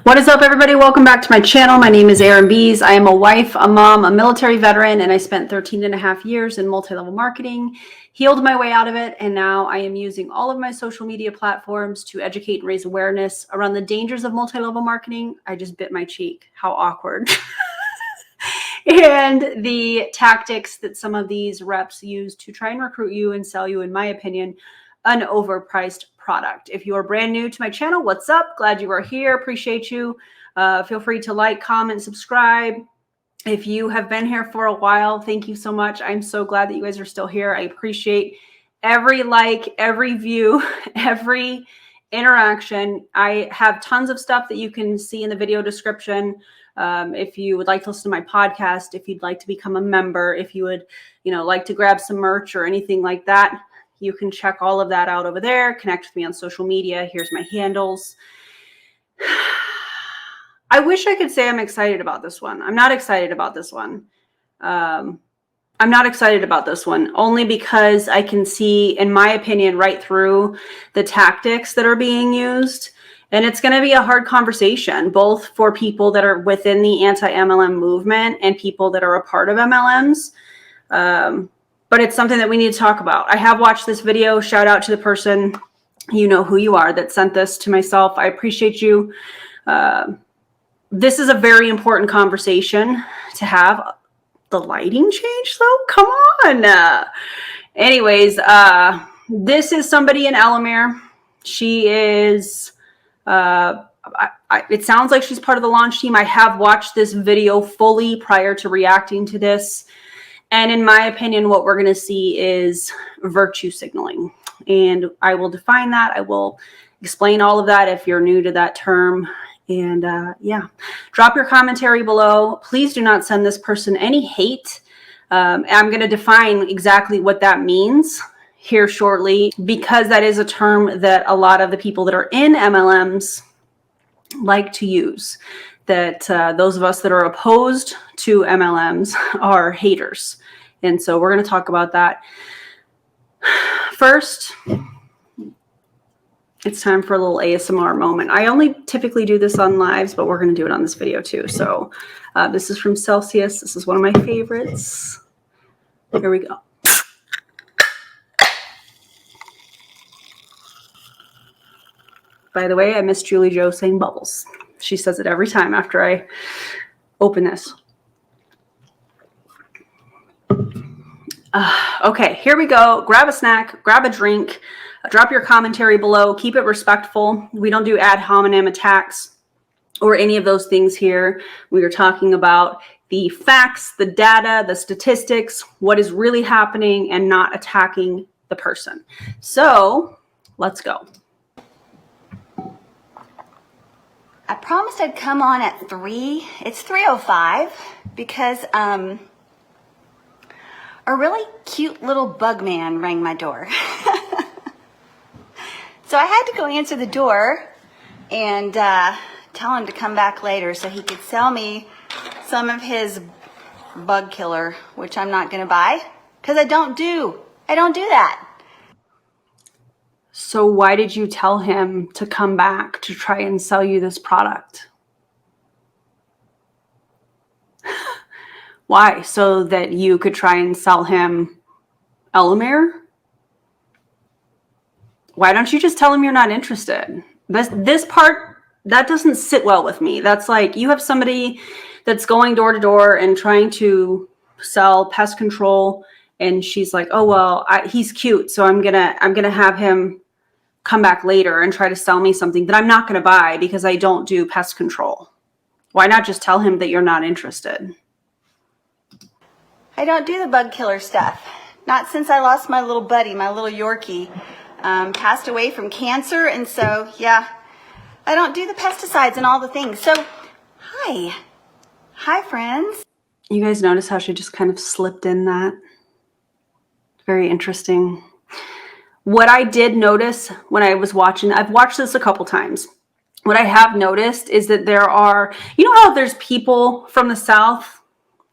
What is up, everybody? Welcome back to my channel. My name is Erin Bees. I am a wife, a mom, a military veteran, and I spent 13 and a half years in multi-level marketing, healed my way out of it, and now I am using all of my social media platforms to educate and raise awareness around the dangers of multi-level marketing. I just bit my cheek. How awkward. And the tactics that some of these reps use to try and recruit you and sell you, in my opinion, an overpriced product. If you are brand new to my channel, what's up? Glad you are here. Appreciate you. Feel free to like, comment, subscribe. If you have been here for a while, thank you so much. I'm so glad that you guys are still here. I appreciate every like, every view, every interaction. I have tons of stuff that you can see in the video description. If you would like to listen to my podcast, if you'd like to become a member, if you would, like to grab some merch or anything like that, you can check all of that out over there. Connect with me on social media. Here's my handles. I wish I could say I'm excited about this one. I'm not excited about this one. I'm not excited about this one only because I can see, in my opinion, right through the tactics that are being used. And it's going to be a hard conversation, both for people that are within the anti-MLM movement and people that are a part of MLMs. But it's something that we need to talk about. I have watched this video. Shout out to the person, you know who you are, that sent this to myself. I appreciate you. This is a very important conversation to have. The lighting changed though? Come on. Anyways, this is somebody in Elomir. She is, it sounds like she's part of the launch team. I have watched this video fully prior to reacting to this. And in my opinion, what we're going to see is virtue signaling. And I will define that. I will explain all of that if you're new to that term. And yeah, drop your commentary below. Please do not send this person any hate. I'm going to define exactly what that means here shortly, because that is a term that a lot of the people that are in MLMs like to use. That those of us that are opposed to MLMs are haters. And so we're going to talk about that. First, it's time for a little ASMR moment. I only typically do this on lives, but we're going to do it on this video too. So this is from Celsius. This is one of my favorites. Here we go. By the way, I miss Julie Jo saying bubbles. She says it every time after I open this. Okay, here we go. Grab a snack, grab a drink, drop your commentary below. Keep it respectful. We don't do ad hominem attacks or any of those things here. We are talking about the facts, the data, the statistics, what is really happening, and not attacking the person. So let's go. I promised I'd come on at 3. It's 3:05 because a really cute little bug man rang my door. So I had to go answer the door and tell him to come back later so he could sell me some of his bug killer, which I'm not going to buy because I don't do that. So why did you tell him to come back to try and sell you this product? Why? So that you could try and sell him Elomir? Why don't you just tell him you're not interested? This part, that doesn't sit well with me. That's like you have somebody that's going door to door and trying to sell pest control, and she's like, "Oh well, he's cute, so I'm gonna have him come back later and try to sell me something that I'm not gonna buy because I don't do pest control." Why not just tell him that you're not interested? I don't do the bug killer stuff. Not since I lost my little buddy, my little Yorkie. Passed away from cancer, and so yeah, I don't do the pesticides and all the things. So hi friends. You guys notice how she just kind of slipped in that? Very interesting. What I did notice when I was watching, I've watched this a couple times. What I have noticed is that there are, you know how there's people from the South,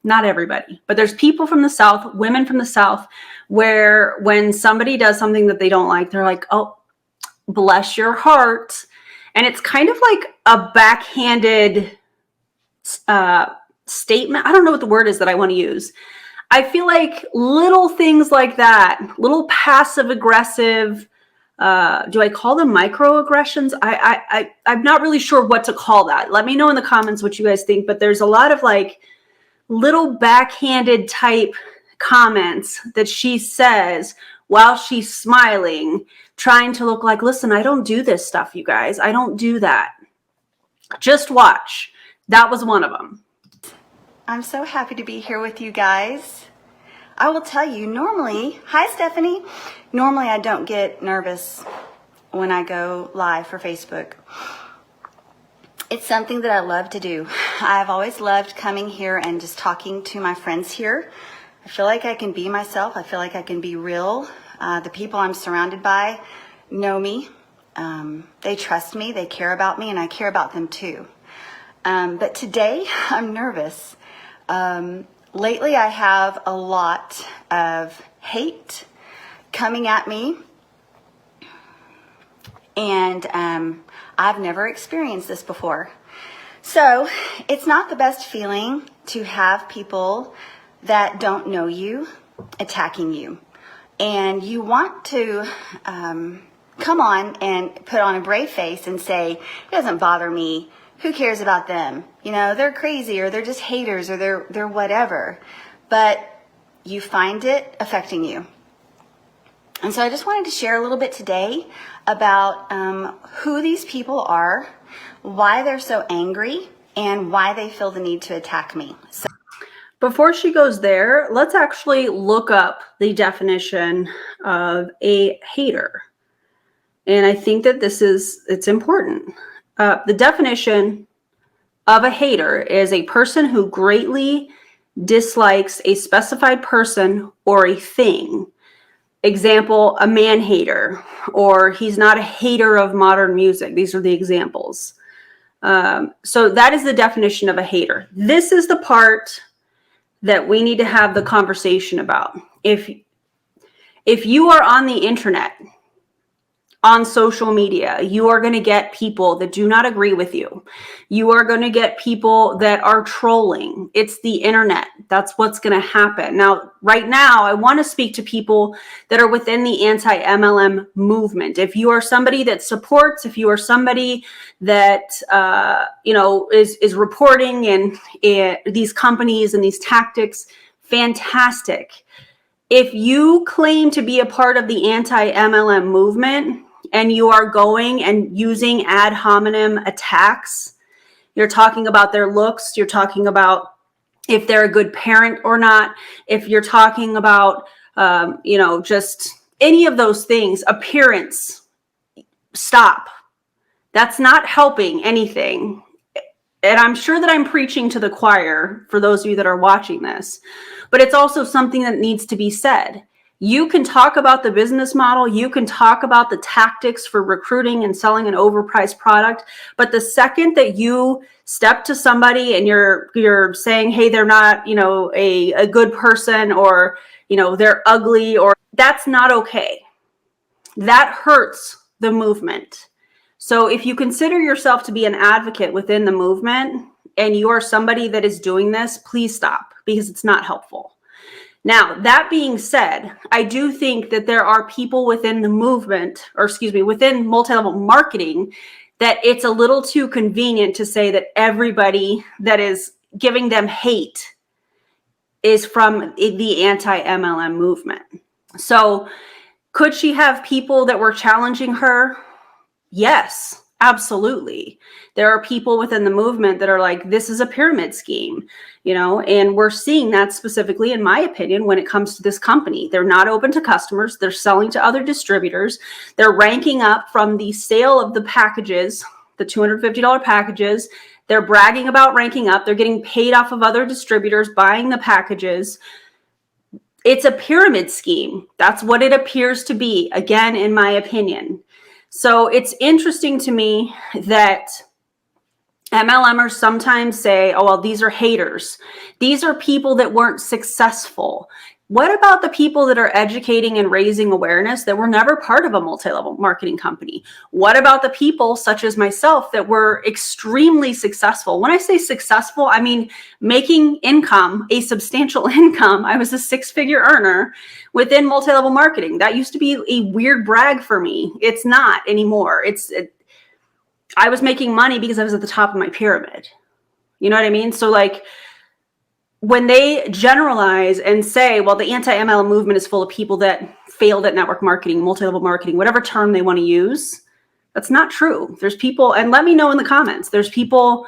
not everybody, but there's people from the South, women from the South, where when somebody does something that they don't like, they're like, "Oh, bless your heart." And it's kind of like a backhanded statement. I don't know what the word is that I want to use. I feel like little things like that, little passive aggressive, do I call them microaggressions? I'm not really sure what to call that. Let me know in the comments what you guys think, but there's a lot of like little backhanded type comments that she says while she's smiling, trying to look like, listen, I don't do this stuff, you guys. I don't do that. Just watch. That was one of them. I'm so happy to be here with you guys. I will tell you, normally, hi Stephanie, normally I don't get nervous when I go live for Facebook. It's something that I love to do. I've always loved coming here and just talking to my friends here. I feel like I can be myself. I feel like I can be real. The people I'm surrounded by know me. They trust me, they care about me, and I care about them too. But today, I'm nervous. Lately, I have a lot of hate coming at me, and I've never experienced this before. So it's not the best feeling to have people that don't know you attacking you. And you want to come on and put on a brave face and say, it doesn't bother me. Who cares about them? You know, they're crazy, or they're just haters, or they're whatever. But you find it affecting you. And so I just wanted to share a little bit today about who these people are, why they're so angry, and why they feel the need to attack me. So before she goes there, let's actually look up the definition of a hater. And I think that it's important. The definition of a hater is a person who greatly dislikes a specified person or a thing. Example, a man hater, or he's not a hater of modern music. These are the examples. So that is the definition of a hater. This is the part that we need to have the conversation about. If you are on the internet, on social media, you are going to get people that do not agree with you. You are going to get people that are trolling. It's the internet. That's what's going to happen. Now, right now, I want to speak to people that are within the anti-MLM movement. If you are somebody that supports, if you are somebody that is reporting in these companies and these tactics, fantastic. If you claim to be a part of the anti-MLM movement, and you are going and using ad hominem attacks, you're talking about their looks, you're talking about if they're a good parent or not, if you're talking about, just any of those things, appearance, stop. That's not helping anything. And I'm sure that I'm preaching to the choir for those of you that are watching this, but it's also something that needs to be said. You can talk about the business model. You can talk about the tactics for recruiting and selling an overpriced product. But the second that you step to somebody and you're saying, hey, they're not, a good person, or, they're ugly, or that's not okay. That hurts the movement. So if you consider yourself to be an advocate within the movement and you are somebody that is doing this, please stop, because it's not helpful. Now, that being said, I do think that there are people within the movement, within multi-level marketing, that it's a little too convenient to say that everybody that is giving them hate is from the anti-MLM movement. So could she have people that were challenging her? Yes, absolutely. There are people within the movement that are like, this is a pyramid scheme, and we're seeing that specifically, in my opinion, when it comes to this company. They're not open to customers. They're selling to other distributors. They're ranking up from the sale of the packages, the $250 packages. They're bragging about ranking up. They're getting paid off of other distributors buying the packages. It's a pyramid scheme. That's what it appears to be, again, in my opinion. So it's interesting to me that MLMers sometimes say, oh, well, these are haters. These are people that weren't successful. What about the people that are educating and raising awareness that were never part of a multi-level marketing company? What about the people such as myself that were extremely successful? When I say successful, I mean making income, a substantial income. I was a six-figure earner within multi-level marketing. That used to be a weird brag for me. It's not anymore. I was making money because I was at the top of my pyramid. You know what I mean? So like, when they generalize and say, well, the anti-MLM movement is full of people that failed at network marketing, multi-level marketing, whatever term they want to use, that's not true. There's people, and let me know in the comments, there's people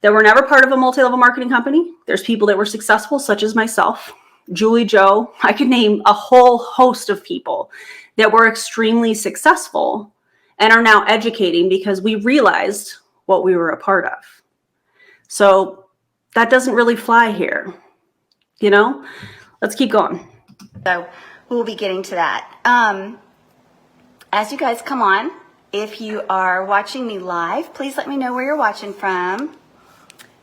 that were never part of a multi-level marketing company. There's people that were successful, such as myself, Julie, Joe. I could name a whole host of people that were extremely successful and are now educating because we realized what we were a part of. So that doesn't really fly here, you know? Let's keep going. So we'll be getting to that. As you guys come on, if you are watching me live, please let me know where you're watching from.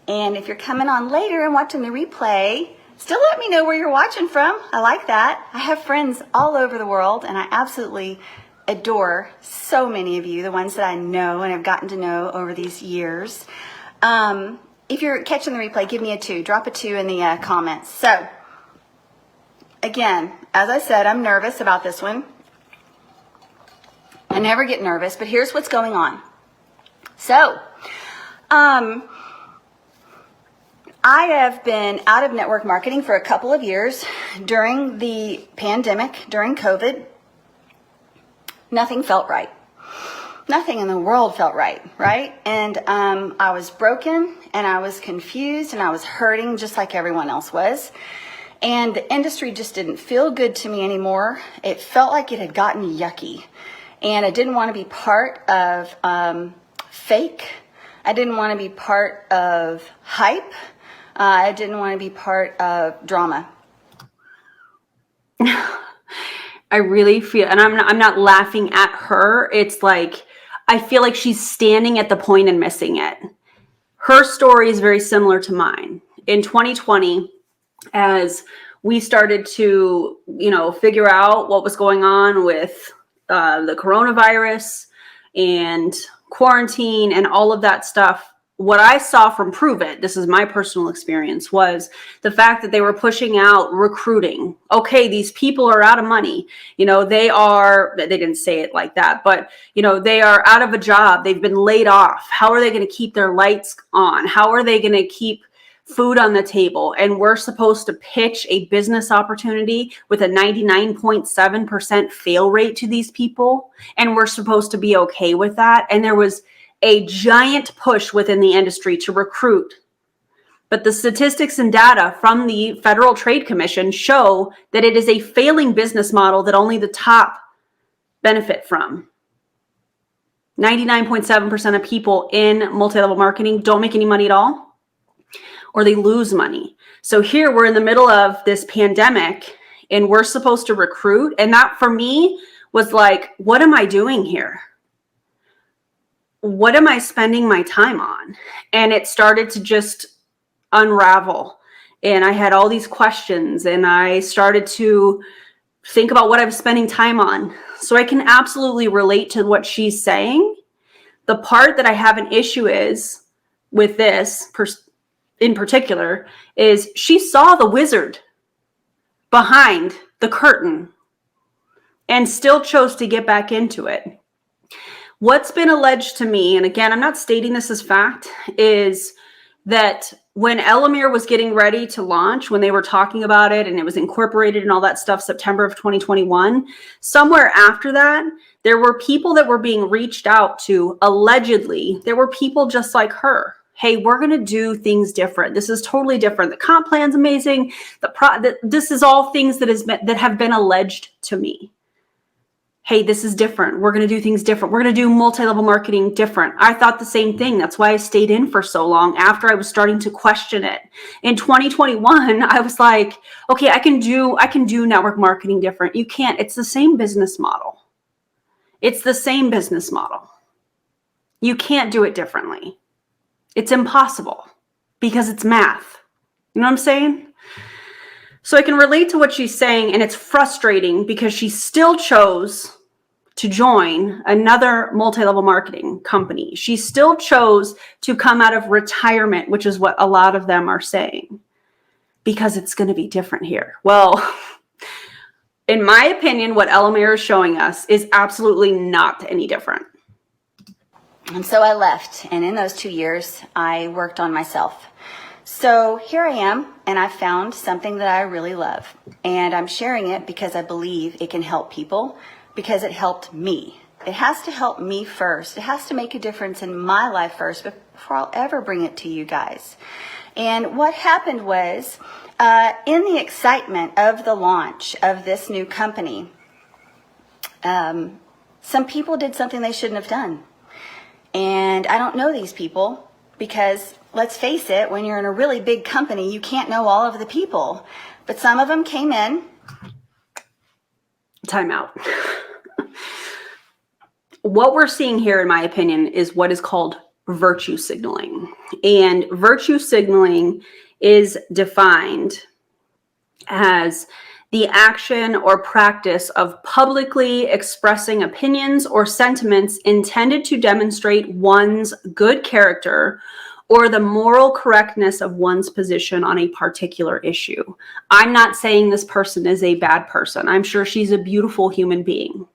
And if you're coming on later and watching the replay, still let me know where you're watching from. I like that. I have friends all over the world, and I absolutely adore so many of you, the ones that I know and have gotten to know over these years. If you're catching the replay, give me a 2. Drop a 2 in the comments. So, again, as I said, I'm nervous about this one. I never get nervous, but here's what's going on. So, I have been out of network marketing for a couple of years. During the pandemic, during COVID, nothing felt right. Nothing in the world felt right? And I was broken, and I was confused, and I was hurting just like everyone else was. And the industry just didn't feel good to me anymore. It felt like it had gotten yucky. And I didn't want to be part of fake. I didn't want to be part of hype. I didn't want to be part of drama. I really feel, and I'm not laughing at her. It's like, I feel like she's standing at the point and missing it. Her story is very similar to mine. In 2020, as we started to, figure out what was going on with the coronavirus and quarantine and all of that stuff, what I saw from Prove It, this is my personal experience, was the fact that they were pushing out recruiting. Okay, these people are out of money. They didn't say it like that, but, they are out of a job. They've been laid off. How are they going to keep their lights on? How are they going to keep food on the table? And we're supposed to pitch a business opportunity with a 99.7% fail rate to these people. And we're supposed to be okay with that. And there was a giant push within the industry to recruit. But the statistics and data from the Federal Trade Commission show that it is a failing business model that only the top benefit from. 99.7% of people in multi-level marketing don't make any money at all, or they lose money. So here we're in the middle of this pandemic, and we're supposed to recruit. And that for me was like, what am I doing here? What am I spending my time on? And it started to just unravel. And I had all these questions, and I started to think about what I'm spending time on. So I can absolutely relate to what she's saying. The part that I have an issue is with this in particular is she saw the wizard behind the curtain and still chose to get back into it. What's been alleged to me, and again, I'm not stating this as fact, is that when Elomir was getting ready to launch, when they were talking about it and it was incorporated and all that stuff, September of 2021, somewhere after that, there were people that were being reached out to, allegedly. There were people just like her. Hey, we're going to do things different. This is totally different. The comp plan's amazing. This is all things that have been alleged to me. Hey, this is different. We're going to do things different. We're going to do multi-level marketing different. I thought the same thing. That's why I stayed in for so long after I was starting to question it. In 2021, I was like, okay, I can do network marketing different. You can't. It's the same business model. It's the same business model. You can't do it differently. It's impossible because it's math. You know what I'm saying? So I can relate to what she's saying, and it's frustrating because she still chose to join another multi-level marketing company. She still chose to come out of retirement, which is what a lot of them are saying, because it's going to be different here. Well, in my opinion, what Elomir is showing us is absolutely not any different. And so I left, and in those 2 years, I worked on myself. So here I am, and I found something that I really love, and I'm sharing it because I believe it can help people, because it helped me. It has to help me first. It has to make a difference in my life first before I'll ever bring it to you guys. And what happened was, in the excitement of the launch of this new company, some people did something they shouldn't have done. And I don't know these people because, let's face it, when you're in a really big company, you can't know all of the people. But some of them came in. Time out. What we're seeing here, in my opinion, is what is called virtue signaling. And virtue signaling is defined as the action or practice of publicly expressing opinions or sentiments intended to demonstrate one's good character or the moral correctness of one's position on a particular issue. I'm not saying this person is a bad person. I'm sure she's a beautiful human being.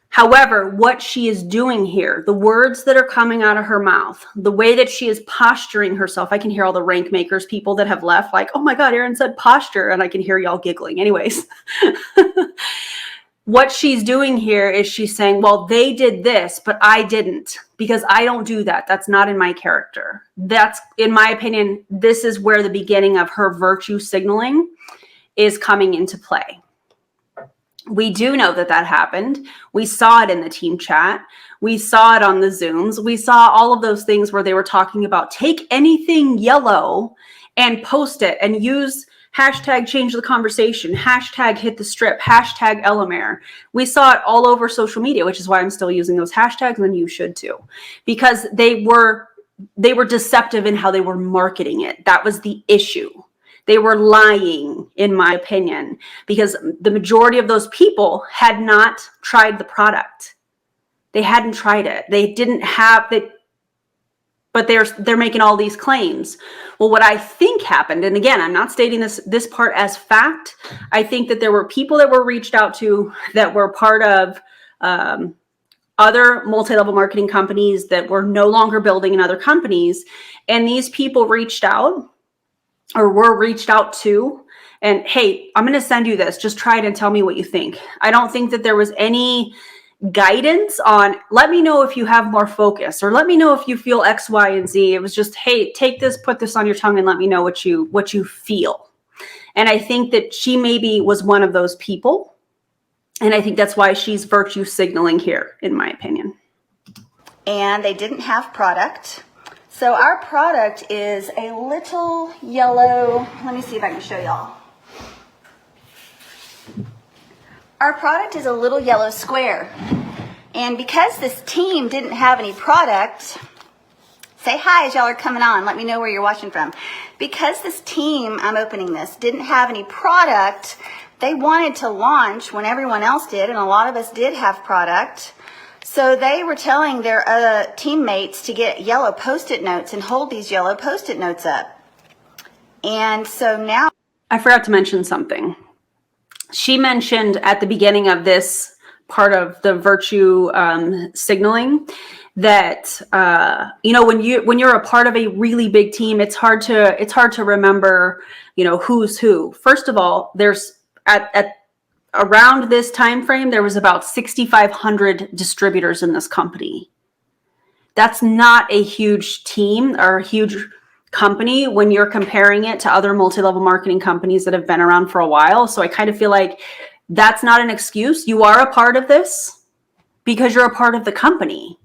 However, what she is doing here, the words that are coming out of her mouth, the way that she is posturing herself, I can hear all the rank makers, people that have left, like, oh my God, Erin said posture, and I can hear y'all giggling. Anyways, what she's doing here is she's saying, well, they did this, but I didn't, because I don't do that. That's not in my character. That's, in my opinion, this is where the beginning of her virtue signaling is coming into play. We do know that that happened. We saw it in the team chat. We saw it on the Zooms. We saw all of those things where they were talking about take anything yellow and post it and use hashtag change the conversation, hashtag hit the strip, hashtag Elomir. We saw it all over social media, which is why I'm still using those hashtags, and you should too, because they were deceptive in how they were marketing it. That was the issue. They were lying, in my opinion, because the majority of those people had not tried the product. They hadn't tried it. They didn't have it, but they're making all these claims. Well, what I think happened, and again, I'm not stating this part as fact. I think that there were people that were reached out to that were part of other multi-level marketing companies that were no longer building in other companies, and these people reached out, or were reached out to, and hey, I'm going to send you this. Just try it and tell me what you think. I don't think that there was any guidance on, let me know if you have more focus, or let me know if you feel X, Y, and Z. It was just, hey, take this, put this on your tongue, and let me know what you feel. And I think that she maybe was one of those people. And I think that's why she's virtue signaling here, in my opinion. And they didn't have product. So our product is a little yellow, let me see if I can show y'all. Our product is a little yellow square. And because this team didn't have any product, say hi as y'all are coming on, let me know where you're watching from. Because this team, I'm opening this, didn't have any product, they wanted to launch when everyone else did, and a lot of us did have product. So they were telling their teammates to get yellow Post-it notes and hold these yellow Post-it notes up. And so now, I forgot to mention something. She mentioned at the beginning of this part of the virtue signaling that when you're a part of a really big team, it's hard to remember who's who. First of all, there's at around this time frame, there was about 6,500 distributors in this company. That's not a huge team or a huge company when you're comparing it to other multi-level marketing companies that have been around for a while. So I kind of feel like that's not an excuse. You are a part of this because you're a part of the company.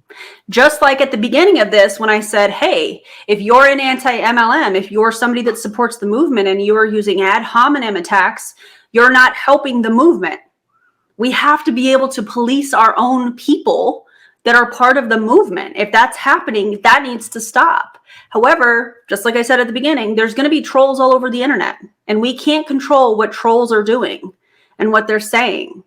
Just like at the beginning of this, when I said, hey, if you're an anti-MLM, if you're somebody that supports the movement and you are using ad hominem attacks, you're not helping the movement. We have to be able to police our own people that are part of the movement. If that's happening, that needs to stop. However, just like I said at the beginning, there's going to be trolls all over the internet, and we can't control what trolls are doing and what they're saying.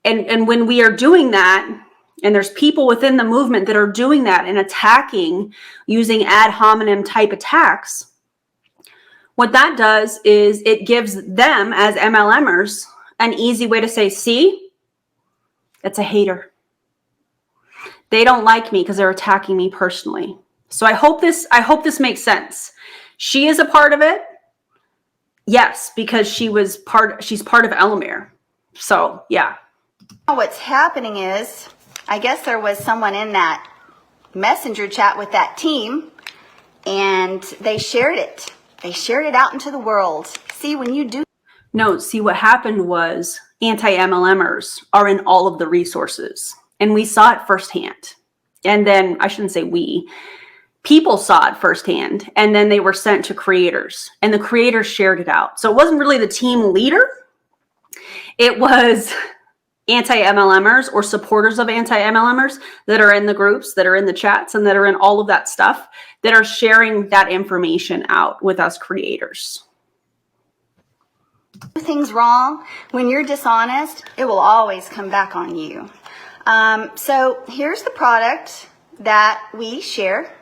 And when we are doing that, and there's people within the movement that are doing that and attacking using ad hominem type attacks, what that does is it gives them as MLMers an easy way to say, see, it's a hater. They don't like me because they're attacking me personally. So I hope this makes sense. She is a part of it. Yes, because she's part of Elomir. So yeah. What's happening is, I guess there was someone in that messenger chat with that team, and they shared it. They shared it out into the world. See, when you do... No, see, what happened was anti-MLMers are in all of the resources, and we saw it firsthand. And then, I shouldn't say we, people saw it firsthand, and then they were sent to creators, and the creators shared it out. So it wasn't really the team leader. It was anti-MLMers or supporters of anti-MLMers that are in the groups, that are in the chats, and that are in all of that stuff, that are sharing that information out with us creators. Things wrong, when you're dishonest, it will always come back on you. So here's the product that we share.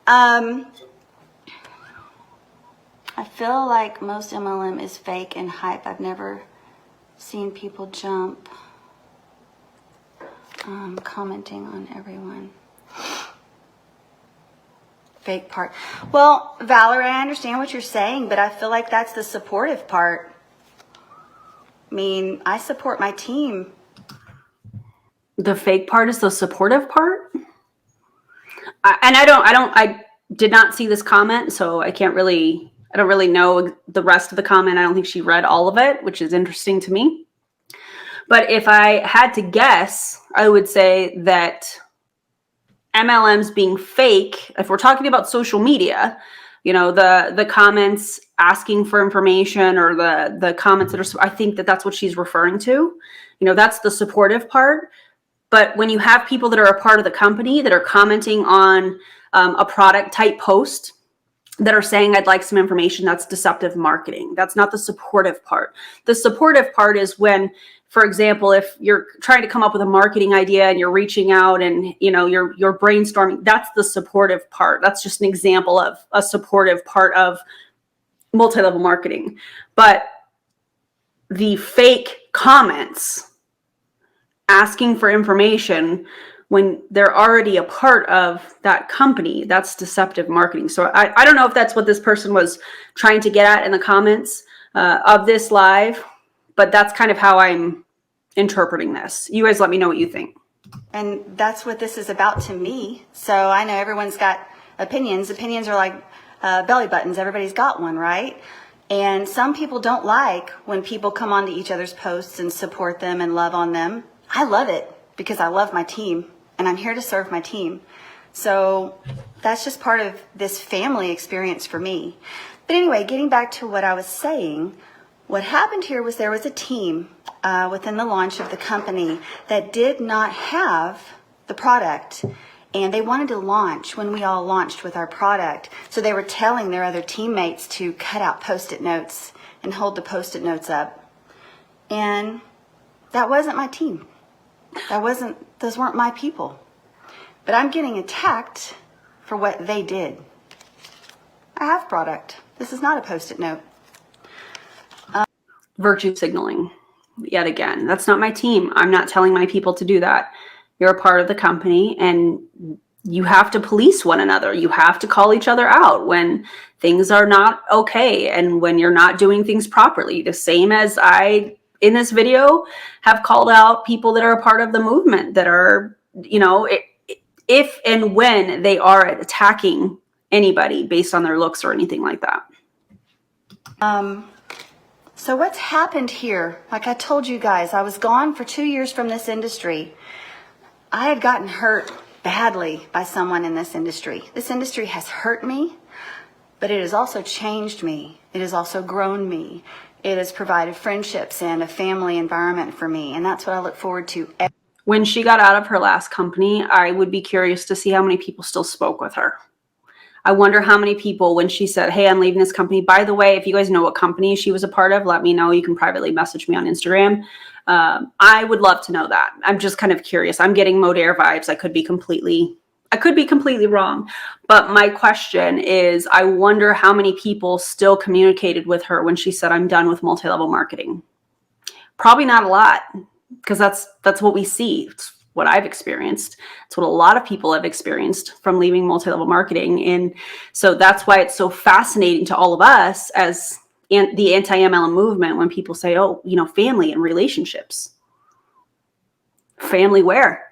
I feel like most MLM is fake and hype. I've never seen people jump commenting on everyone. Fake part. Well, Valerie, I understand what you're saying, but I feel like that's the supportive part. I mean, I support my team. The fake part is the supportive part? I did not see this comment, so I don't really know the rest of the comment. I don't think she read all of it, which is interesting to me. But if I had to guess, I would say that MLMs being fake, if we're talking about social media, you know, the comments asking for information, or the comments that are, I think that's what she's referring to. You know, that's the supportive part. But when you have people that are a part of the company that are commenting on a product type post, that are saying, I'd like some information, that's deceptive marketing. That's not the supportive part. The supportive part is when, for example, if you're trying to come up with a marketing idea and you're reaching out and, you know, you're brainstorming, that's the supportive part. That's just an example of a supportive part of multi-level marketing. But the fake comments asking for information when they're already a part of that company, that's deceptive marketing. So I don't know if that's what this person was trying to get at in the comments of this live, but that's kind of how I'm interpreting this. You guys let me know what you think. And that's what this is about to me. So I know everyone's got opinions. Opinions are like belly buttons. Everybody's got one, right? And some people don't like when people come onto each other's posts and support them and love on them. I love it because I love my team and I'm here to serve my team. So that's just part of this family experience for me. But anyway, getting back to what I was saying, what happened here was there was a team within the launch of the company that did not have the product, and they wanted to launch when we all launched with our product. So they were telling their other teammates to cut out Post-it notes and hold the Post-it notes up. And that wasn't my team. Those weren't my people. But I'm getting attacked for what they did. I have product. This is not a Post-it note. Virtue signaling, yet again. That's not my team. I'm not telling my people to do that. You're a part of the company, and you have to police one another. You have to call each other out when things are not okay and when you're not doing things properly. The same as I, in this video, have called out people that are a part of the movement that are, you know, if and when they are attacking anybody based on their looks or anything like that. So what's happened here? Like I told you guys, I was gone for 2 years from this industry. I had gotten hurt badly by someone in this industry. This industry has hurt me, but it has also changed me. It has also grown me. It has provided friendships and a family environment for me, and that's what I look forward to. When she got out of her last company, I would be curious to see how many people still spoke with her. I wonder how many people, when she said, hey, I'm leaving this company, by the way, if you guys know what company she was a part of, let me know. You can privately message me on Instagram. I would love to know that. I'm just kind of curious. I'm getting Modere vibes. I could be completely wrong. But my question is, I wonder how many people still communicated with her when she said, I'm done with multi-level marketing. Probably not a lot, because that's what we see. It's what I've experienced. It's what a lot of people have experienced from leaving multi-level marketing. And so that's why it's so fascinating to all of us as the anti-MLM movement when people say, oh, you know, family and relationships. Family where?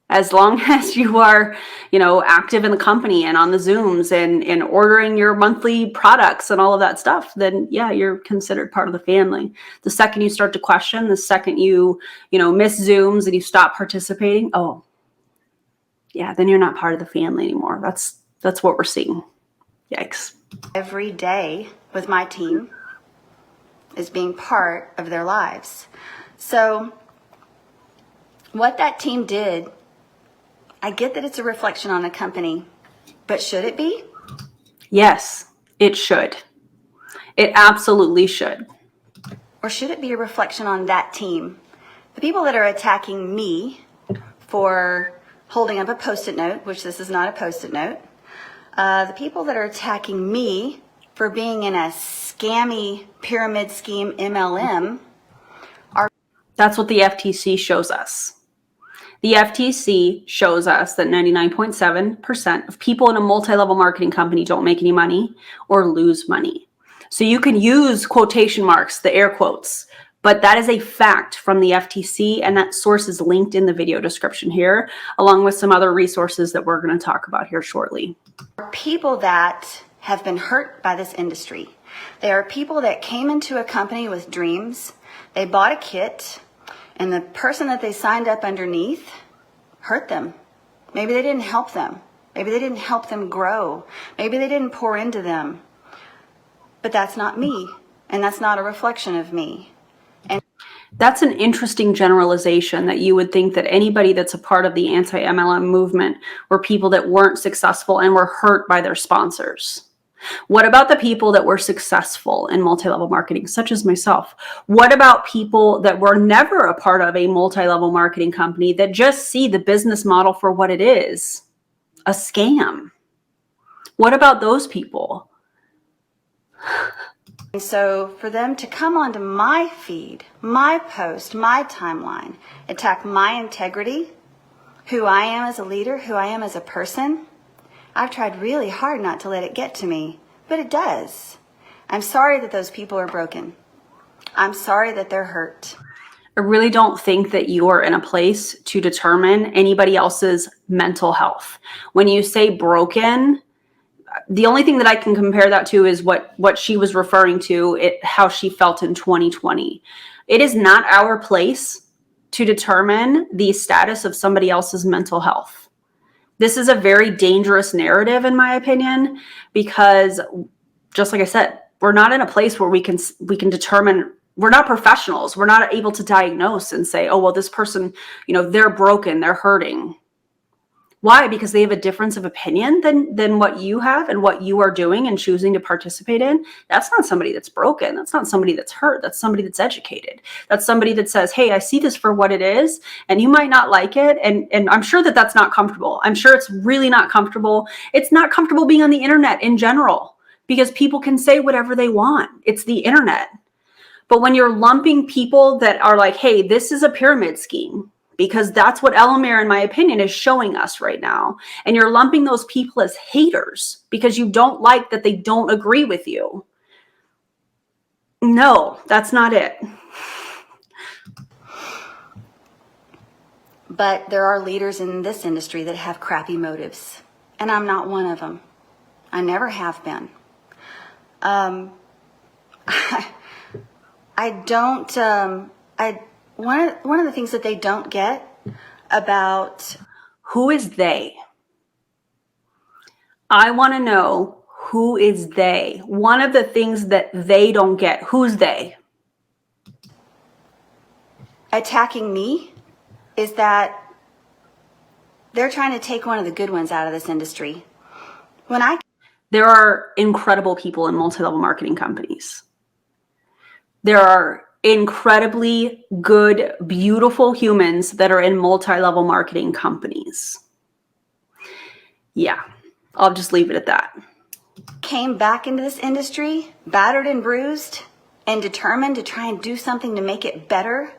As long as you are, you know, active in the company and on the Zooms and ordering your monthly products and all of that stuff, then yeah, you're considered part of the family. The second you start to question, the second you miss Zooms and you stop participating, oh, yeah, then you're not part of the family anymore. That's what we're seeing. Yikes. Every day with my team is being part of their lives. So what that team did, I get that it's a reflection on the company, but should it be? Yes, it should. It absolutely should. Or should it be a reflection on that team? The people that are attacking me for holding up a Post-it note, which this is not a Post-it note, the people that are attacking me for being in a scammy pyramid scheme MLM are... That's what the FTC shows us. The FTC shows us that 99.7% of people in a multi-level marketing company don't make any money or lose money. So you can use quotation marks, the air quotes, but that is a fact from the FTC, and that source is linked in the video description here, along with some other resources that we're going to talk about here shortly. People that have been hurt by this industry. They are people that came into a company with dreams. They bought a kit, and the person that they signed up underneath hurt them. Maybe they didn't help them. Maybe they didn't help them grow. Maybe they didn't pour into them. But that's not me, and that's not a reflection of me. And that's an interesting generalization, that you would think that anybody that's a part of the anti-MLM movement were people that weren't successful and were hurt by their sponsors. What about the people that were successful in multi-level marketing, such as myself? What about people that were never a part of a multi-level marketing company that just see the business model for what it is, a scam? What about those people? And so for them to come onto my feed, my post, my timeline, attack my integrity, who I am as a leader, who I am as a person, I've tried really hard not to let it get to me, but it does. I'm sorry that those people are broken. I'm sorry that they're hurt. I really don't think that you are in a place to determine anybody else's mental health. When you say broken, the only thing that I can compare that to is what she was referring to, how she felt in 2020. It is not our place to determine the status of somebody else's mental health. This is a very dangerous narrative, in my opinion, because just like I said, we're not in a place where we can determine. We're not professionals. We're not able to diagnose and say, oh, well, this person, they're broken, they're hurting. Why? Because they have a difference of opinion than what you have and what you are doing and choosing to participate in. That's not somebody that's broken. That's not somebody that's hurt. That's somebody that's educated. That's somebody that says, hey, I see this for what it is, and you might not like it. And I'm sure that that's not comfortable. I'm sure it's really not comfortable. It's not comfortable being on the internet in general, because people can say whatever they want. It's the internet. But when you're lumping people that are like, hey, this is a pyramid scheme, because that's what Elomir, in my opinion, is showing us right now. And you're lumping those people as haters because you don't like that they don't agree with you. No, that's not it. But there are leaders in this industry that have crappy motives, and I'm not one of them. I never have been. One of the things that they don't get about... Who is they? I want to know, who is they? One of the things that they don't get, who's they? Attacking me is that they're trying to take one of the good ones out of this industry. When I There are incredible people in multi-level marketing companies. There are incredibly good, beautiful humans that are in multi-level marketing companies. Yeah, I'll just leave it at that. came back into this industry, battered and bruised, and determined to try and do something to make it better,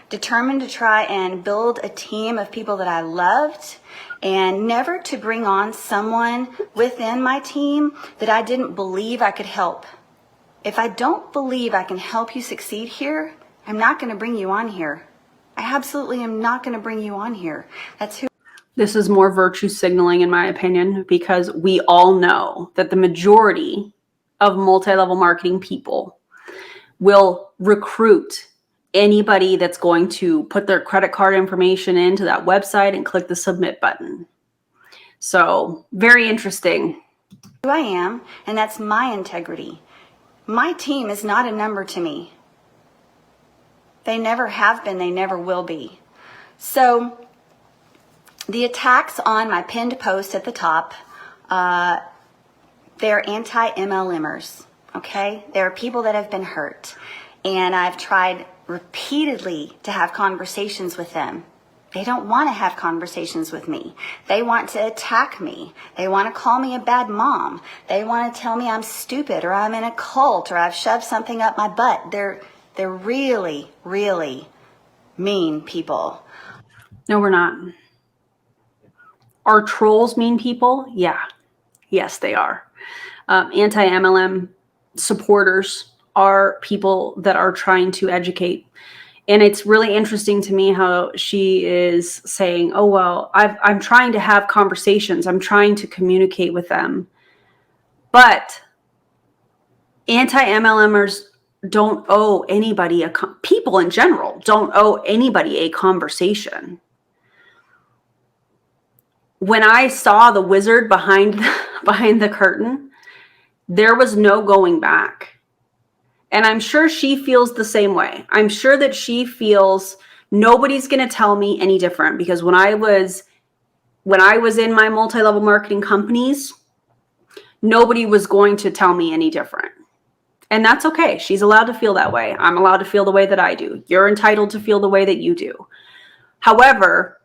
determined to try and build a team of people that I loved, and never to bring on someone within my team that I didn't believe I could help. If I don't believe I can help you succeed here, I'm not going to bring you on here. I absolutely am not going to bring you on here. That's who. This is more virtue signaling, in my opinion, because we all know that the majority of multi-level marketing people will recruit anybody that's going to put their credit card information into that website and click the submit button. So very interesting. Who I am, and that's my integrity. My team is not a number to me. They never have been, they never will be. So the attacks on my pinned post at the top, they're anti-MLMers, okay? There are people that have been hurt, and I've tried repeatedly to have conversations with them. They don't want to have conversations with me. They want to attack me. They want to call me a bad mom. They want to tell me I'm stupid or I'm in a cult or I've shoved something up my butt. They're really, really mean people. No, we're not. Are trolls mean people? Yeah. Yes, they are. Anti-MLM supporters are people that are trying to educate. And it's really interesting to me how she is saying, oh, well, I'm trying to have conversations. I'm trying to communicate with them. But anti-MLMers don't owe anybody, people in general don't owe anybody a conversation. When I saw the wizard behind the curtain, there was no going back. And I'm sure she feels the same way. I'm sure that she feels nobody's going to tell me any different, because when I was in my multi-level marketing companies, nobody was going to tell me any different. And that's okay. She's allowed to feel that way. I'm allowed to feel the way that I do. You're entitled to feel the way that you do. However,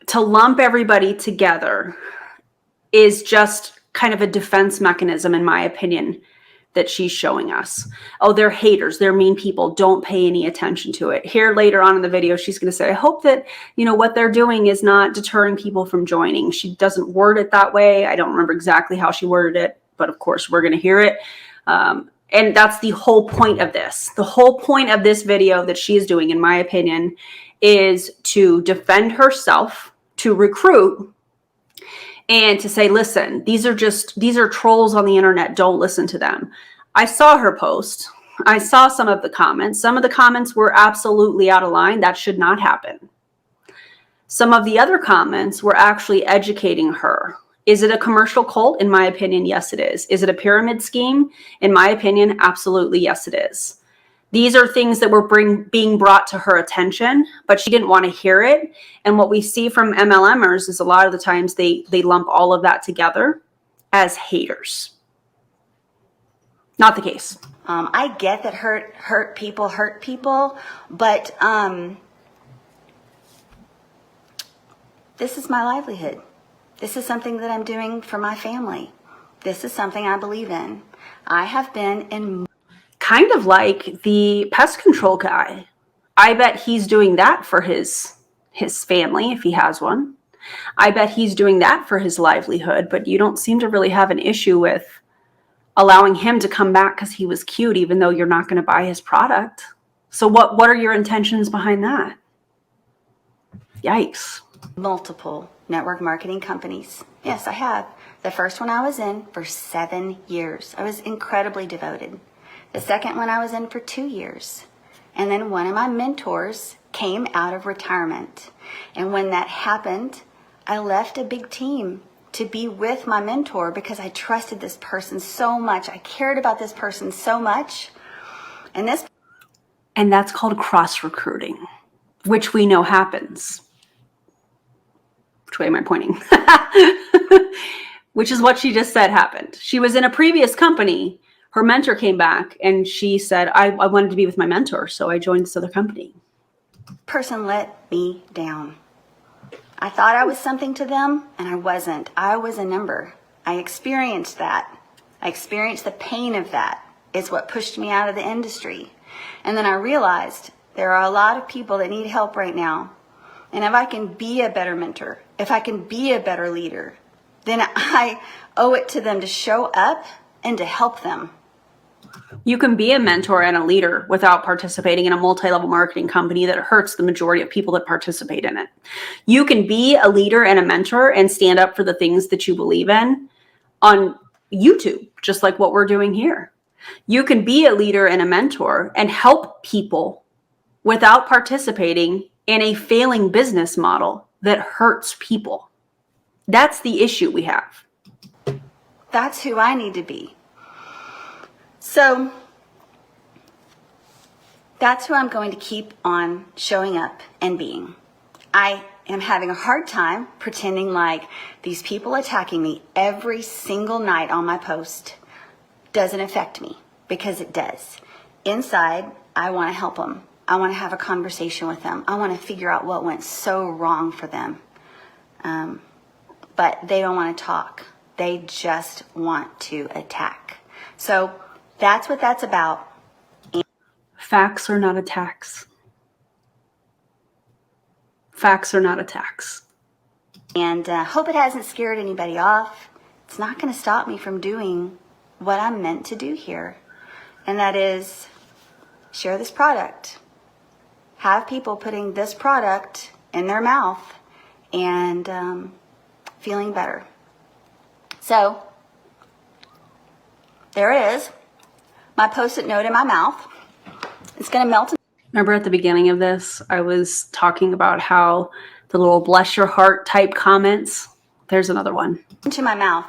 to lump everybody together is just kind of a defense mechanism, in my opinion, that she's showing us. Oh, they're haters. They're mean people. Don't pay any attention to it. Here later on in the video, she's going to say, I hope that, what they're doing is not deterring people from joining. She doesn't word it that way. I don't remember exactly how she worded it, but of course we're going to hear it. And that's the whole point of this. The whole point of this video that she is doing, in my opinion, is to defend herself, to recruit, and to say, listen, these are trolls on the internet. Don't listen to them. I saw her post. I saw some of the comments. Some of the comments were absolutely out of line. That should not happen. Some of the other comments were actually educating her. Is it a commercial cult? In my opinion, yes, it is. Is it a pyramid scheme? In my opinion, absolutely, yes, it is. These are things that were being brought to her attention, but she didn't want to hear it. And what we see from MLMers is a lot of the times they lump all of that together as haters. Not the case. I get that hurt people, but this is my livelihood. This is something that I'm doing for my family. This is something I believe in. I have been in... Kind of like the pest control guy. I bet he's doing that for his family, if he has one. I bet he's doing that for his livelihood, but you don't seem to really have an issue with allowing him to come back because he was cute, even though you're not going to buy his product. So what are your intentions behind that? Yikes. Multiple network marketing companies. Yes, I have. The first one I was in for 7 years. I was incredibly devoted. The second one I was in for 2 years. And then one of my mentors came out of retirement. And when that happened, I left a big team to be with my mentor because I trusted this person so much. I cared about this person so much. And that's called cross-recruiting, which we know happens. Which way am I pointing? which is what she just said happened. She was in a previous company. Her mentor came back and she said, I wanted to be with my mentor, so I joined this other company. Person let me down. I thought I was something to them, and I wasn't. I was a number. I experienced that. I experienced the pain of that. It's what pushed me out of the industry. And then I realized there are a lot of people that need help right now. And if I can be a better mentor, if I can be a better leader, then I owe it to them to show up and to help them. You can be a mentor and a leader without participating in a multi-level marketing company that hurts the majority of people that participate in it. You can be a leader and a mentor and stand up for the things that you believe in on YouTube, just like what we're doing here. You can be a leader and a mentor and help people without participating in a failing business model that hurts people. That's the issue we have. That's who I need to be. So that's who I'm going to keep on showing up and being. I am having a hard time pretending like these people attacking me every single night on my post doesn't affect me, because it does. Inside, I want to help them. I want to have a conversation with them. I want to figure out what went so wrong for them. But they don't want to talk. They just want to attack. So that's what that's about. Facts are not attacks. Facts are not attacks. And hope it hasn't scared anybody off. It's not going to stop me from doing what I'm meant to do here. And that is share this product. Have people putting this product in their mouth and feeling better. So there it is. My Post-it note in my mouth. It's going to melt. Remember at the beginning of this, I was talking about how the little bless your heart type comments, there's another one. Into my mouth.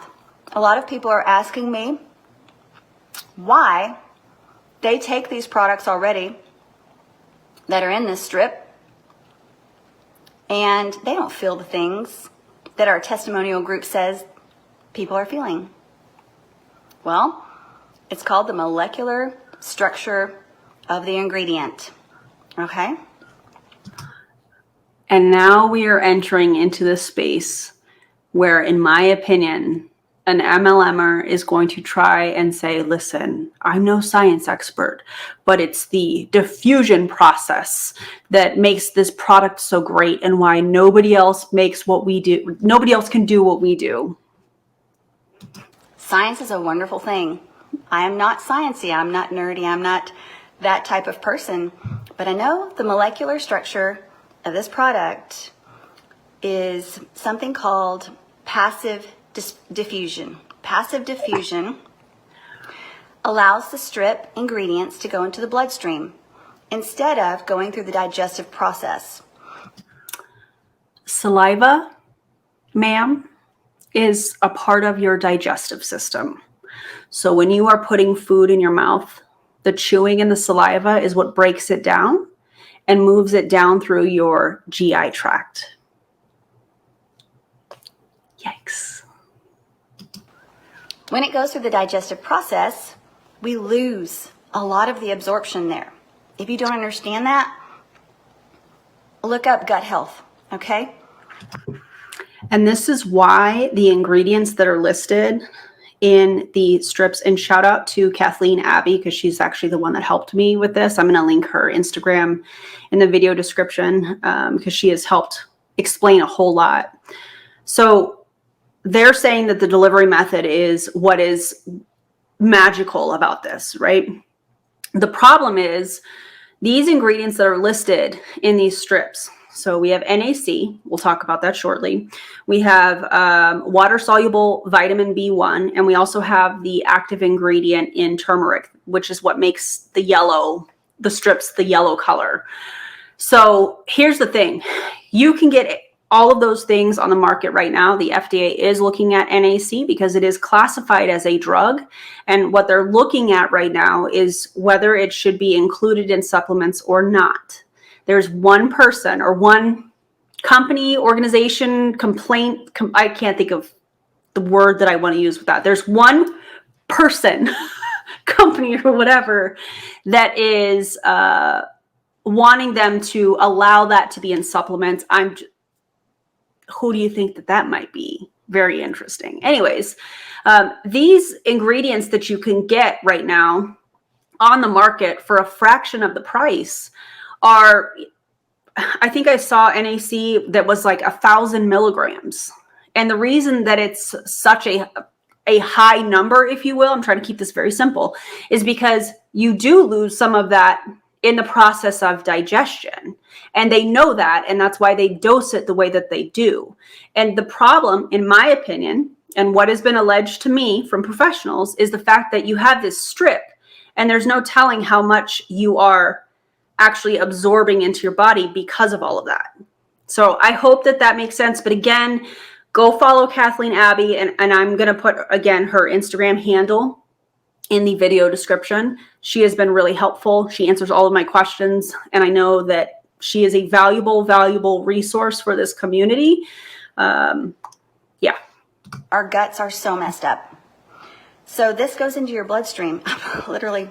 A lot of people are asking me why they take these products already that are in this strip and they don't feel the things that our testimonial group says people are feeling. Well, it's called the molecular structure of the ingredient. Okay? And now we are entering into this space where, in my opinion, an MLMer is going to try and say, listen, I'm no science expert, but it's the diffusion process that makes this product so great and why nobody else makes what we do. Nobody else can do what we do. Science is a wonderful thing. I am not sciencey. I'm not nerdy. I'm not that type of person. But I know the molecular structure of this product is something called passive diffusion. Passive diffusion allows the strip ingredients to go into the bloodstream instead of going through the digestive process. Saliva, ma'am, is a part of your digestive system. So when you are putting food in your mouth, the chewing and the saliva is what breaks it down and moves it down through your GI tract. Yikes. When it goes through the digestive process, we lose a lot of the absorption there. If you don't understand that, look up gut health, okay? And this is why the ingredients that are listed in the strips, and shout out to Kathleen Abbey, because she's actually the one that helped me with this. I'm going to link her Instagram in the video description because she has helped explain a whole lot. So they're saying that the delivery method is what is magical about this, right? The problem is these ingredients that are listed in these strips. So we have NAC, we'll talk about that shortly. We have water-soluble vitamin B1, and we also have the active ingredient in turmeric, which is what makes the strips the yellow color. So here's the thing. You can get all of those things on the market right now. The FDA is looking at NAC because it is classified as a drug. And what they're looking at right now is whether it should be included in supplements or not. There's one person or one company, organization, complaint. I can't think of the word that I want to use with that. There's one person, company or whatever, that is wanting them to allow that to be in supplements. Who do you think that might be? Very interesting. Anyways, these ingredients that you can get right now on the market for a fraction of the price are, I think I saw NAC that was like 1,000 milligrams. And the reason that it's such a high number, if you will, I'm trying to keep this very simple, is because you do lose some of that in the process of digestion. And they know that, and that's why they dose it the way that they do. And the problem, in my opinion, and what has been alleged to me from professionals, is the fact that you have this strip, and there's no telling how much you are actually absorbing into your body because of all of that. So I hope that makes sense. But again, go follow Kathleen Abbey, and I'm going to put, again, her Instagram handle in the video description. She has been really helpful. She answers all of my questions, and I know that she is a valuable resource for this community. Yeah. Our guts are so messed up. So this goes into your bloodstream. I'm literally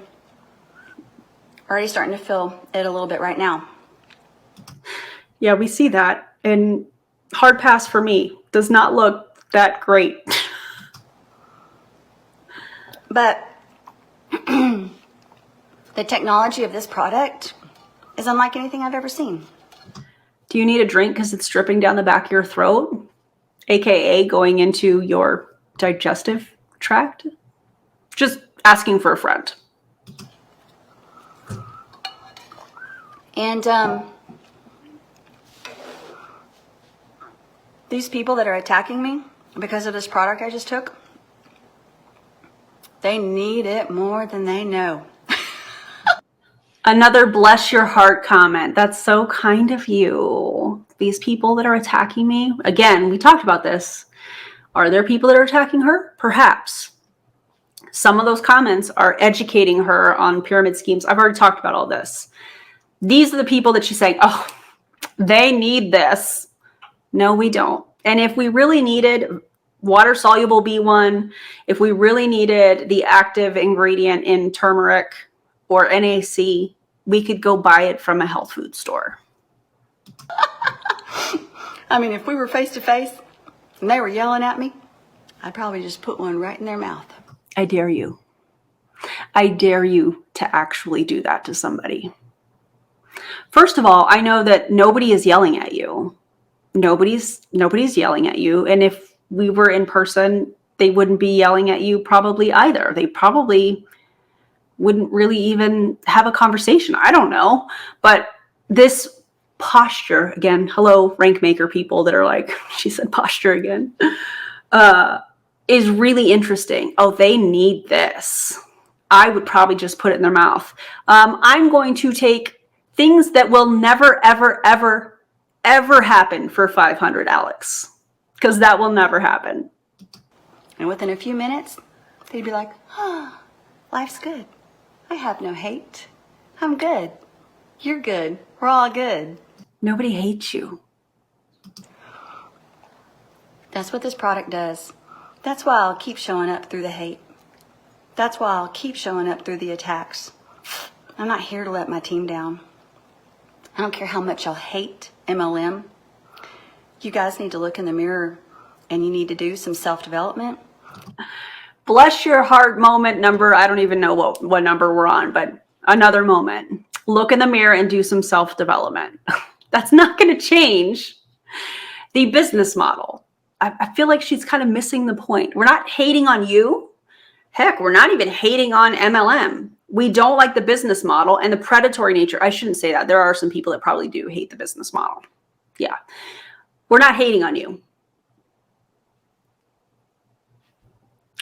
already starting to feel it a little bit right now. Yeah, we see that. And hard pass for me. Does not look that great. But the technology of this product is unlike anything I've ever seen. Do you need a drink because it's dripping down the back of your throat, aka going into your digestive tract? Just asking for a friend. And these people that are attacking me because of this product I just took, they need it more than they know. Another bless your heart comment. That's so kind of you. These people that are attacking me, again, we talked about this. Are there people that are attacking her? Perhaps. Some of those comments are educating her on pyramid schemes. I've already talked about all this. These are the people that she's saying, oh, they need this. No, we don't. And if we really needed water-soluble B1, if we really needed the active ingredient in turmeric or NAC, we could go buy it from a health food store. I mean, if we were face to face and they were yelling at me, I'd probably just put one right in their mouth. I dare you. I dare you to actually do that to somebody. First of all, I know that nobody is yelling at you. Nobody's yelling at you. And if we were in person, they wouldn't be yelling at you probably either. They probably wouldn't really even have a conversation. I don't know. But this posture, again, hello, rank maker people that are like, she said posture again, is really interesting. Oh, they need this. I would probably just put it in their mouth. I'm going to take things that will never, ever happen for 500, Alex, because that will never happen. And within a few minutes, they'd be like, oh, life's good. I have no hate. I'm good. You're good. We're all good. Nobody hates you. That's what this product does. That's why I'll keep showing up through the hate. That's why I'll keep showing up through the attacks. I'm not here to let my team down. I don't care how much y'all hate MLM. You guys need to look in the mirror and you need to do some self-development. Bless your heart moment number. I don't even know what number we're on, but another moment. Look in the mirror and do some self-development. That's not going to change the business model. I feel like she's kind of missing the point. We're not hating on you. Heck, we're not even hating on MLM. We don't like the business model and the predatory nature. I shouldn't say that. There are some people that probably do hate the business model. Yeah. We're not hating on you.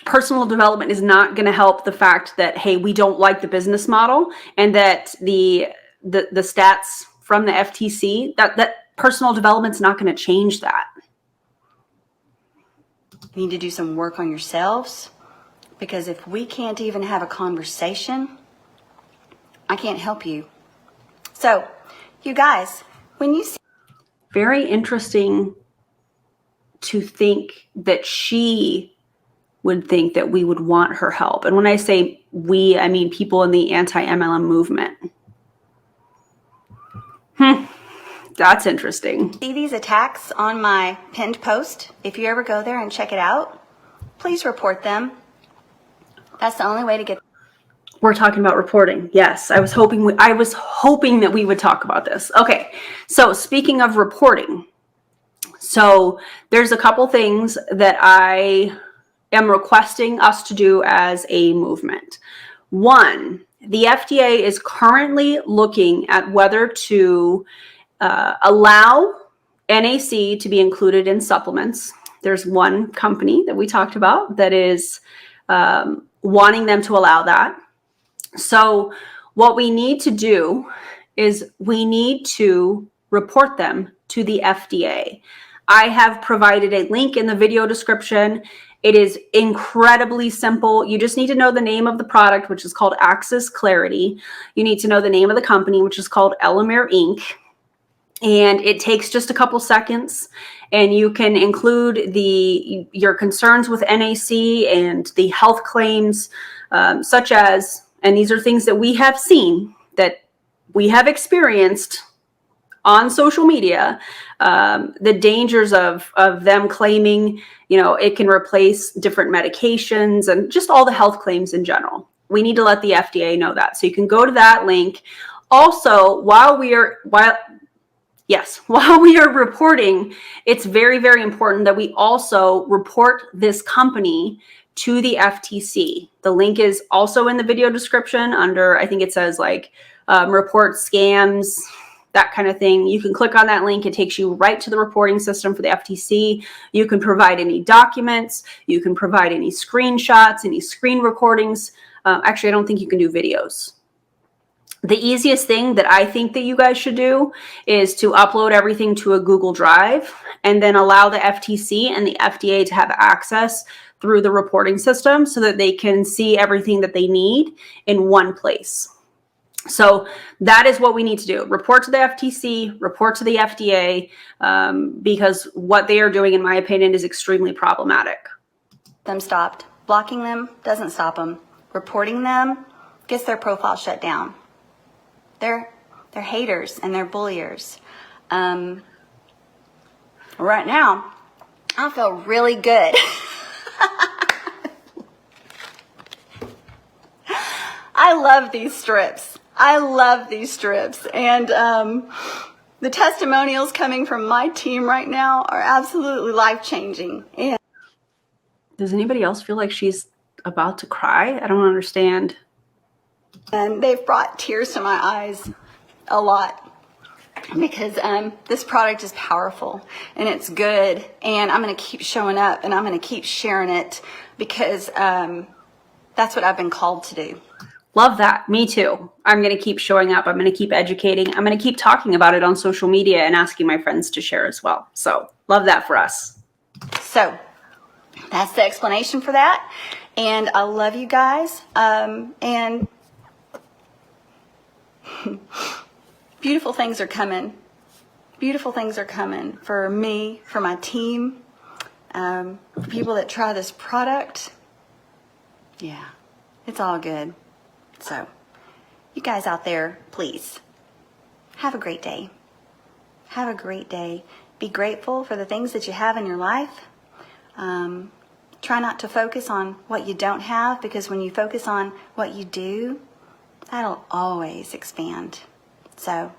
Personal development is not going to help the fact that, hey, we don't like the business model, and that the stats from the FTC, that personal development's not going to change that. You need to do some work on yourselves, because if we can't even have a conversation, I can't help you. So, you guys, when you see... Very interesting to think that she would think that we would want her help. And when I say we, I mean people in the anti-MLM movement. That's interesting. See these attacks on my pinned post? If you ever go there and check it out, please report them. That's the only way to get. We're talking about reporting. Yes, I was hoping that we would talk about this. Okay, so speaking of reporting, so there's a couple things that I am requesting us to do as a movement. One, the FDA is currently looking at whether to allow NAC to be included in supplements. There's one company that we talked about that is wanting them to allow that. So what we need to do is we need to report them to the FDA. I have provided a link in the video description. It is incredibly simple. You just need to know the name of the product, which is called Access Clarity. You need to know the name of the company, which is called Elomir Inc. And it takes just a couple seconds, and you can include your concerns with NAC and the health claims, such as, and these are things that we have seen, that we have experienced on social media, the dangers of them claiming, it can replace different medications and just all the health claims in general. We need to let the FDA know that. So you can go to that link. Also, while we are reporting, it's very, very important that we also report this company to the FTC. The link is also in the video description under, I think it says report scams, that kind of thing. You can click on that link. It takes you right to the reporting system for the FTC. You can provide any documents. You can provide any screenshots, any screen recordings. Actually, I don't think you can do videos. The easiest thing that I think that you guys should do is to upload everything to a Google Drive and then allow the FTC and the FDA to have access through the reporting system so that they can see everything that they need in one place. So that is what we need to do. Report to the FTC, report to the FDA, because what they are doing, in my opinion, is extremely problematic. Them stopped. Blocking them doesn't stop them. Reporting them gets their profile shut down. They're haters and they're bulliers. Right now, I feel really good. I love these strips. And the testimonials coming from my team right now are absolutely life-changing. And does anybody else feel like she's about to cry? I don't understand. And they've brought tears to my eyes a lot because this product is powerful and it's good. And I'm going to keep showing up and I'm going to keep sharing it because that's what I've been called to do. Love that. Me too. I'm going to keep showing up. I'm going to keep educating. I'm going to keep talking about it on social media and asking my friends to share as well. So love that for us. So that's the explanation for that. And I love you guys. And beautiful things are coming. Beautiful things are coming for me, for my team, for people that try this product. Yeah, it's all good. So, you guys out there, please, have a great day. Have a great day. Be grateful for the things that you have in your life. Try not to focus on what you don't have, because when you focus on what you do, that'll always expand. So,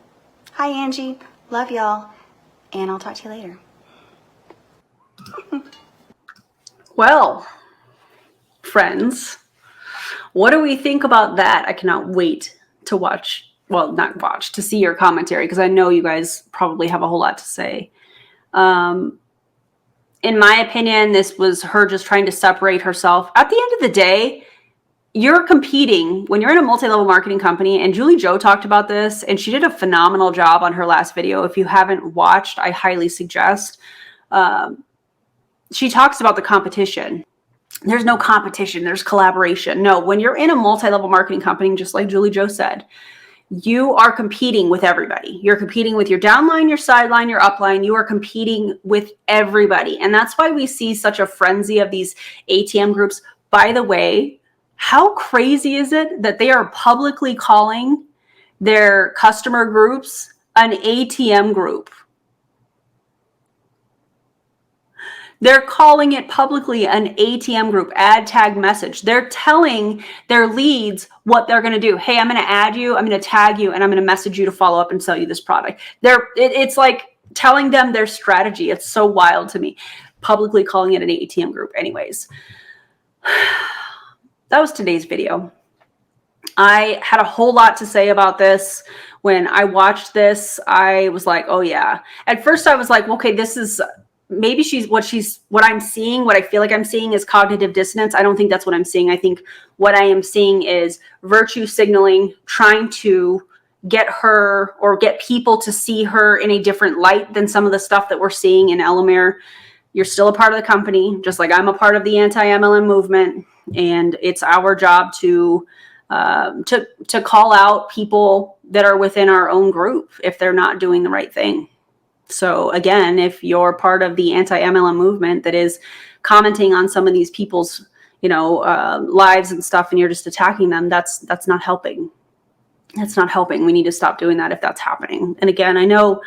hi Angie, love y'all, and I'll talk to you later. Well, friends, what do we think about that? I cannot wait to to see your commentary, because I know you guys probably have a whole lot to say. In my opinion, this was her just trying to separate herself. At the end of the day, you're competing when you're in a multi-level marketing company, and Julie Jo talked about this, and she did a phenomenal job on her last video. If you haven't watched, I highly suggest. She talks about the competition. There's no competition, there's collaboration. No, when you're in a multi-level marketing company, just like Julie Jo said, you are competing with everybody. You're competing with your downline, your sideline, your upline. You are competing with everybody. And that's why we see such a frenzy of these ATM groups. By the way, how crazy is it that they are publicly calling their customer groups an ATM group? They're calling it publicly an ATM group, ad tag message. They're telling their leads what they're going to do. Hey, I'm going to add you, I'm going to tag you, and I'm going to message you to follow up and sell you this product. It's like telling them their strategy. It's so wild to me. Publicly calling it an ATM group. Anyways, that was today's video. I had a whole lot to say about this. When I watched this, I was like, oh yeah. At first I was like, okay, this is maybe what I'm seeing, what I feel like I'm seeing is cognitive dissonance. I don't think that's what I'm seeing. I think what I am seeing is virtue signaling, trying to get her or get people to see her in a different light than some of the stuff that we're seeing in Elomir. You're still a part of the company, just like I'm a part of the anti-MLM movement. And it's our job to call out people that are within our own group if they're not doing the right thing. So again, if you're part of the anti-MLM movement that is commenting on some of these people's, lives and stuff, and you're just attacking them, that's not helping. That's not helping. We need to stop doing that if that's happening. And again, I know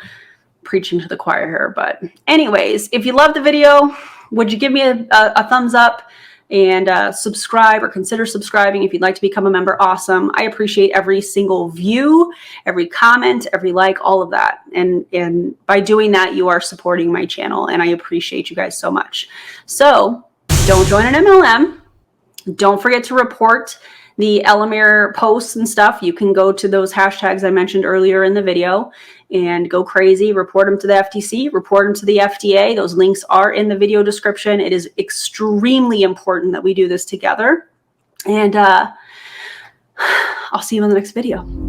preaching to the choir here, but anyways, if you loved the video, would you give me a thumbs up? And subscribe or consider subscribing if you'd like to become a member. Awesome. I appreciate every single view, every comment, every like, all of that. And by doing that, you are supporting my channel, and I appreciate you guys so much. So don't join an MLM. Don't forget to report the Elomir posts and stuff. You can go to those hashtags I mentioned earlier in the video and go crazy, report them to the FTC, report them to the FDA. Those links are in the video description. It is extremely important that we do this together. And I'll see you in the next video.